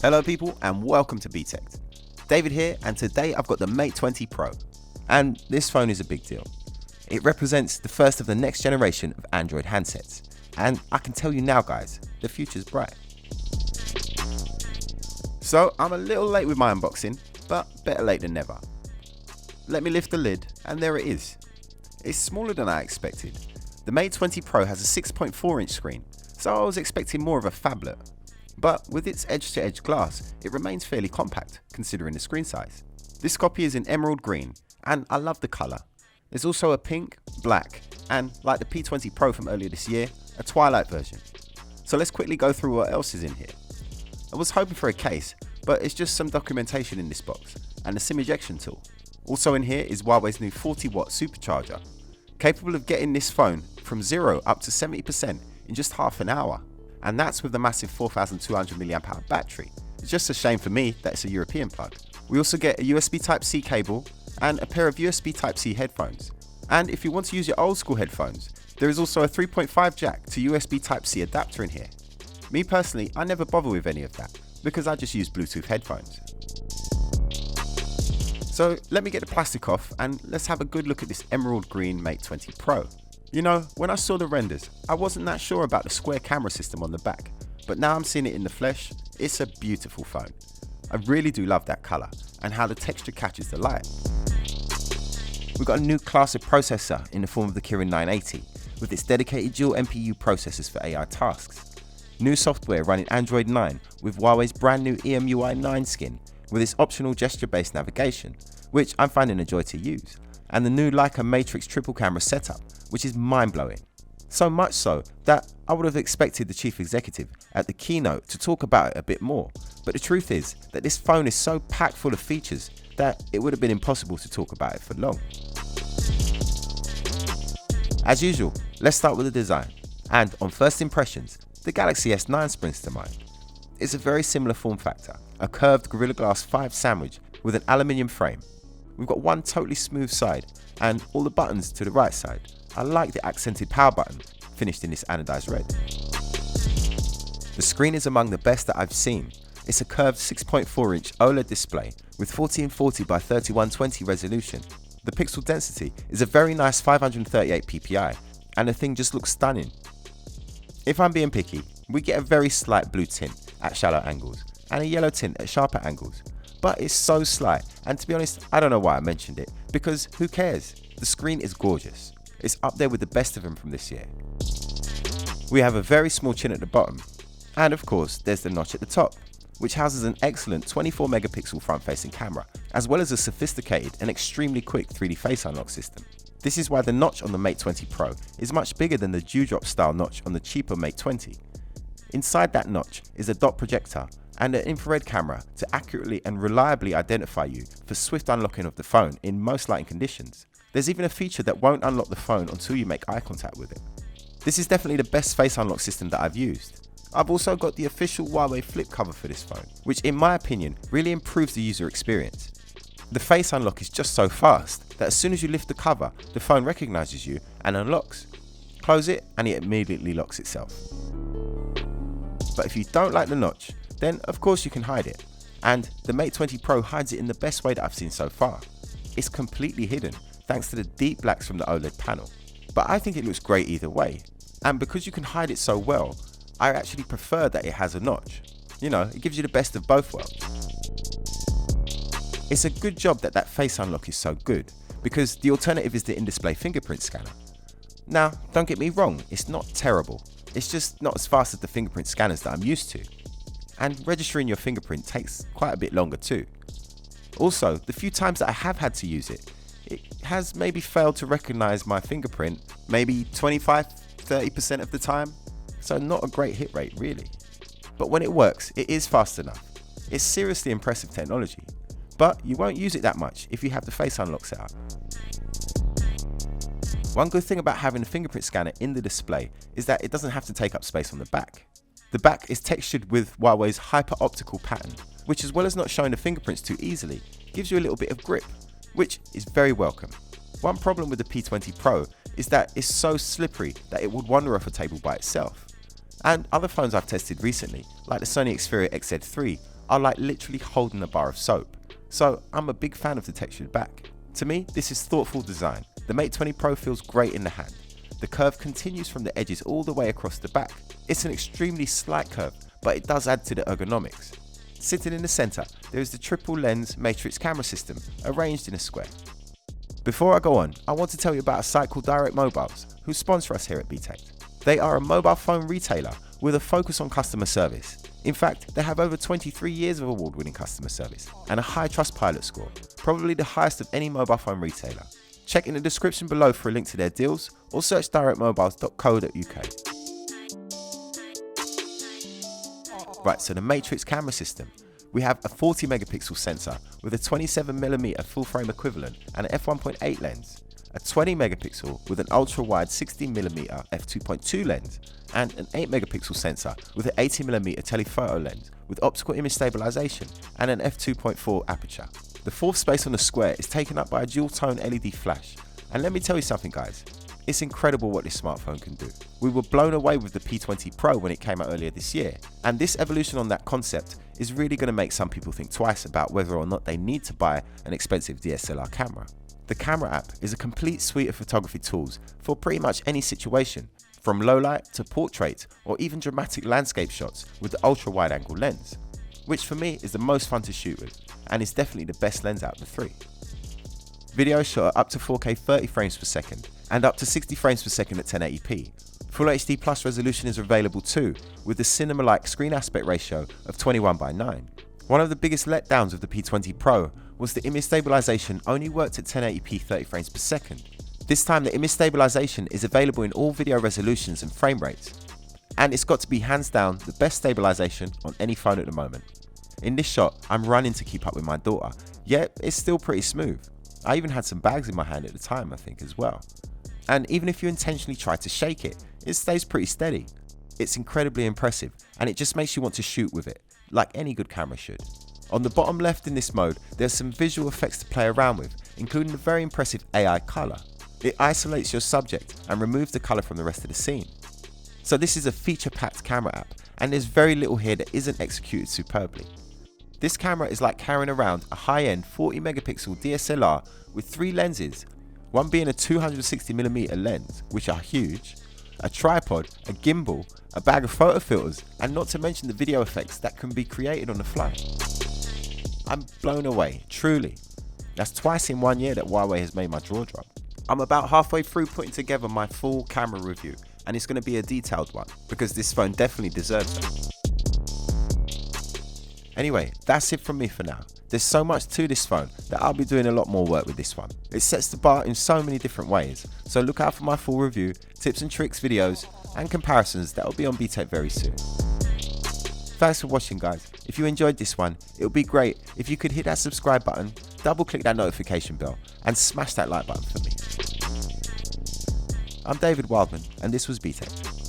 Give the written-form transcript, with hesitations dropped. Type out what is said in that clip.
Hello people and welcome to Btekt. David here, and today I've got the Mate 20 Pro. And this phone is a big deal. It represents the first of the next generation of Android handsets. And I can tell you now guys, the future's bright. So I'm a little late with my unboxing, but better late than never. Let me lift the lid and there it is. It's smaller than I expected. The Mate 20 Pro has a 6.4 inch screen, so I was expecting more of a phablet. But with its edge-to-edge glass, it remains fairly compact, considering the screen size. This copy is in emerald green, and I love the colour. There's also a pink, black, and, like the P20 Pro from earlier this year, a twilight version. So let's quickly go through what else is in here. I was hoping for a case, but it's just some documentation in this box, and a SIM ejection tool. Also in here is Huawei's new 40-watt supercharger, capable of getting this phone from 0 up to 70% in just half an hour. And that's with the massive 4200 mAh battery. It's just a shame for me that it's a European plug. We also get a USB Type-C cable and a pair of USB Type-C headphones. And if you want to use your old school headphones, there is also a 3.5 jack to USB Type-C adapter in here. Me personally, I never bother with any of that because I just use Bluetooth headphones. So let me get the plastic off and let's have a good look at this emerald green Mate 20 Pro. You know, when I saw the renders, I wasn't that sure about the square camera system on the back, but now I'm seeing it in the flesh. It's a beautiful phone. I really do love that colour and how the texture catches the light. We've got a new class of processor in the form of the Kirin 980 with its dedicated dual NPU processors for AI tasks. New software running Android 9 with Huawei's brand new EMUI 9 skin with its optional gesture-based navigation, which I'm finding a joy to use, and the new Leica Matrix triple camera setup, which is mind-blowing. So much so that I would have expected the chief executive at the keynote to talk about it a bit more, but the truth is that this phone is so packed full of features that it would have been impossible to talk about it for long. As usual, let's start with the design, and on first impressions, the Galaxy S9 springs to mind. It's a very similar form factor, a curved Gorilla Glass 5 sandwich with an aluminium frame. We've got one totally smooth side and all the buttons to the right side. I like the accented power button, finished in this anodized red. The screen is among the best that I've seen. It's a curved 6.4 inch OLED display with 1440 by 3120 resolution. The pixel density is a very nice 538 ppi, and the thing just looks stunning. If I'm being picky, we get a very slight blue tint at shallow angles and a yellow tint at sharper angles. But it's so slight, and to be honest, I don't know why I mentioned it, because who cares? The screen is gorgeous. It's up there with the best of them from this year. We have a very small chin at the bottom, and of course there's the notch at the top, which houses an excellent 24 megapixel front-facing camera, as well as a sophisticated and extremely quick 3D face unlock system. This is why the notch on the Mate 20 Pro is much bigger than the dewdrop style notch on the cheaper Mate 20. Inside that notch is a dot projector and an infrared camera to accurately and reliably identify you for swift unlocking of the phone in most lighting conditions. There's even a feature that won't unlock the phone until you make eye contact with it. This is definitely the best face unlock system that I've used. I've also got the official Huawei flip cover for this phone, which in my opinion really improves the user experience. The face unlock is just so fast that as soon as you lift the cover, the phone recognizes you and unlocks. Close it and it immediately locks itself. But if you don't like the notch, then of course you can hide it. And the Mate 20 Pro hides it in the best way that I've seen so far. It's completely hidden thanks to the deep blacks from the OLED panel. But I think it looks great either way. And because you can hide it so well, I actually prefer that it has a notch. You know, it gives you the best of both worlds. It's a good job that face unlock is so good, because the alternative is the in-display fingerprint scanner. Now, don't get me wrong, it's not terrible. It's just not as fast as the fingerprint scanners that I'm used to. And registering your fingerprint takes quite a bit longer too. Also, the few times that I have had to use it, it has maybe failed to recognize my fingerprint maybe 25-30% of the time. So not a great hit rate really. But when it works, it is fast enough. It's seriously impressive technology. But you won't use it that much if you have the face unlock set up. One good thing about having a fingerprint scanner in the display is that it doesn't have to take up space on the back. The back is textured with Huawei's hyper-optical pattern, which as well as not showing the fingerprints too easily, gives you a little bit of grip, which is very welcome. One problem with the P20 Pro is that it's so slippery that it would wander off a table by itself. And other phones I've tested recently, like the Sony Xperia XZ3, are like literally holding a bar of soap. So I'm a big fan of the textured back. To me, this is thoughtful design. The Mate 20 Pro feels great in the hand. The curve continues from the edges all the way across the back. It's an extremely slight curve, but it does add to the ergonomics. Sitting in the center, there is the triple lens matrix camera system arranged in a square. Before I go on, I want to tell you about a site called Direct Mobiles, who sponsor us here at Btekt. They are a mobile phone retailer with a focus on customer service. In fact, they have over 23 years of award-winning customer service and a high Trustpilot score, probably the highest of any mobile phone retailer. Check in the description below for a link to their deals or search directmobiles.co.uk. Right, so the matrix camera system. We have a 40 megapixel sensor with a 27mm full frame equivalent and an f1.8 lens, a 20 megapixel with an ultra wide 16mm f2.2 lens, and an 8 megapixel sensor with an 80mm telephoto lens with optical image stabilization and an f2.4 aperture. The fourth space on the square is taken up by a dual tone LED flash, and let me tell you something guys, it's incredible what this smartphone can do. We were blown away with the P20 Pro when it came out earlier this year, and this evolution on that concept is really going to make some people think twice about whether or not they need to buy an expensive DSLR camera. The camera app is a complete suite of photography tools for pretty much any situation, from low light to portrait or even dramatic landscape shots with the ultra wide angle lens, which for me is the most fun to shoot with and is definitely the best lens out of the three. Video is shot at up to 4K 30 frames per second and up to 60 frames per second at 1080p. Full HD Plus resolution is available too, with the cinema-like screen aspect ratio of 21:9. One of the biggest letdowns of the P20 Pro was the image stabilization only worked at 1080p 30 frames per second. This time the image stabilization is available in all video resolutions and frame rates, and it's got to be hands down the best stabilization on any phone at the moment. In this shot, I'm running to keep up with my daughter, yet it's still pretty smooth. I even had some bags in my hand at the time, I think, as well. And even if you intentionally try to shake it, it stays pretty steady. It's incredibly impressive, and it just makes you want to shoot with it, like any good camera should. On the bottom left in this mode, there's some visual effects to play around with, including the very impressive AI color. It isolates your subject and removes the color from the rest of the scene. So this is a feature-packed camera app, and there's very little here that isn't executed superbly. This camera is like carrying around a high-end 40 megapixel DSLR with three lenses, one being a 260mm lens, which are huge, a tripod, a gimbal, a bag of photo filters, and not to mention the video effects that can be created on the fly. I'm blown away, truly. That's twice in 1 year that Huawei has made my jaw drop. I'm about halfway through putting together my full camera review, and it's going to be a detailed one, because this phone definitely deserves it. Anyway, that's it from me for now. There's so much to this phone that I'll be doing a lot more work with this one. It sets the bar in so many different ways, so look out for my full review, tips and tricks videos, and comparisons that will be on Btekt very soon. Thanks for watching guys. If you enjoyed this one, it would be great if you could hit that subscribe button, double click that notification bell, and smash that like button for me. I'm David Wildman, and this was Btekt.